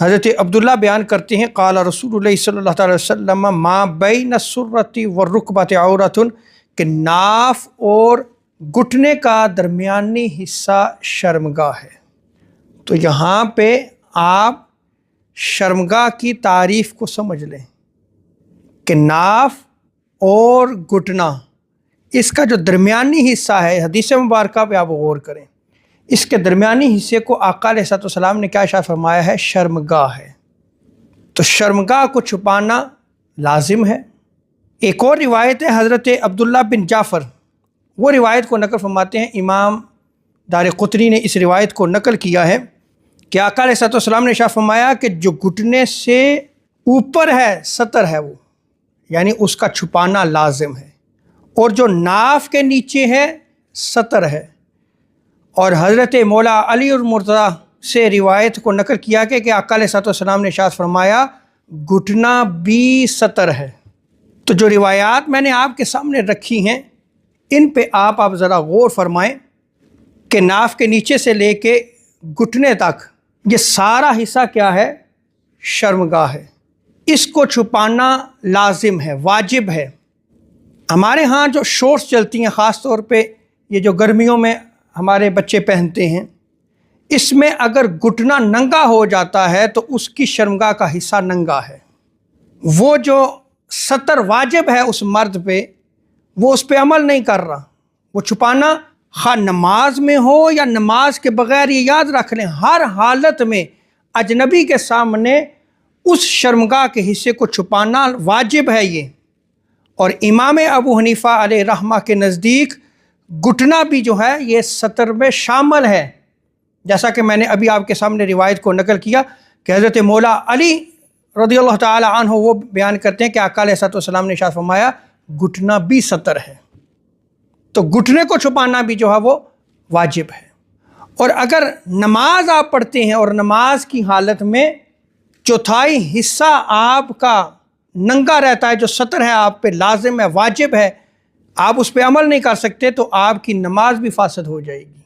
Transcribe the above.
حضرت عبداللہ بیان کرتے ہیں قال رسول اللہ صلی اللہ علیہ وسلم ما بین السرۃ والرکبۃ عورۃ، کہ ناف اور گھٹنے کا درمیانی حصہ شرمگاہ ہے۔ تو یہاں پہ آپ شرمگاہ کی تعریف کو سمجھ لیں کہ ناف اور گھٹنا، اس کا جو درمیانی حصہ ہے، حدیث مبارکہ پہ آپ غور کریں، اس کے درمیانی حصے کو آقا علیہ السلام نے کیا ارشاد فرمایا ہے؟ شرمگاہ ہے۔ تو شرمگاہ کو چھپانا لازم ہے۔ ایک اور روایت ہے حضرت عبداللہ بن جعفر، وہ روایت کو نقل فرماتے ہیں، امام دارقطنی نے اس روایت کو نقل کیا ہے کہ آقا علیہ السلام نے ارشاد فرمایا کہ جو گھٹنے سے اوپر ہے سطر ہے وہ، یعنی اس کا چھپانا لازم ہے، اور جو ناف کے نیچے ہے سطر ہے۔ اور حضرت مولا علی المرتضیٰ سے روایت کو نقل کیا کہ آقا علیہ السلام نے ارشاد فرمایا گھٹنا بھی سطر ہے۔ تو جو روایات میں نے آپ کے سامنے رکھی ہیں، ان پہ آپ ذرا غور فرمائیں کہ ناف کے نیچے سے لے کے گھٹنے تک یہ سارا حصہ کیا ہے؟ شرمگاہ ہے۔ اس کو چھپانا لازم ہے، واجب ہے۔ ہمارے ہاں جو شورٹس چلتی ہیں، خاص طور پہ یہ جو گرمیوں میں ہمارے بچے پہنتے ہیں، اس میں اگر گھٹنا ننگا ہو جاتا ہے تو اس کی شرمگاہ کا حصہ ننگا ہے۔ وہ جو ستر واجب ہے اس مرد پہ، وہ اس پہ عمل نہیں کر رہا۔ وہ چھپانا خواہ نماز میں ہو یا نماز کے بغیر، یہ یاد رکھ لیں ہر حالت میں اجنبی کے سامنے اس شرمگاہ کے حصے کو چھپانا واجب ہے یہ۔ اور امام ابو حنیفہ علیہ رحمہ کے نزدیک گھٹنا بھی جو ہے یہ سطر میں شامل ہے، جیسا کہ میں نے ابھی آپ کے سامنے روایت کو نقل کیا کہ حضرت مولا علی رضی اللہ تعالی عنہ وہ بیان کرتے ہیں کہ آقا علیہ السلام نے ارشاد فرمایا گھٹنا بھی سطر ہے۔ تو گھٹنے کو چھپانا بھی جو ہے وہ واجب ہے۔ اور اگر نماز آپ پڑھتے ہیں اور نماز کی حالت میں چوتھائی حصہ آپ کا ننگا رہتا ہے، جو سطر ہے آپ پہ لازم ہے، واجب ہے، آپ اس پہ عمل نہیں کر سکتے، تو آپ کی نماز بھی فاسد ہو جائے گی۔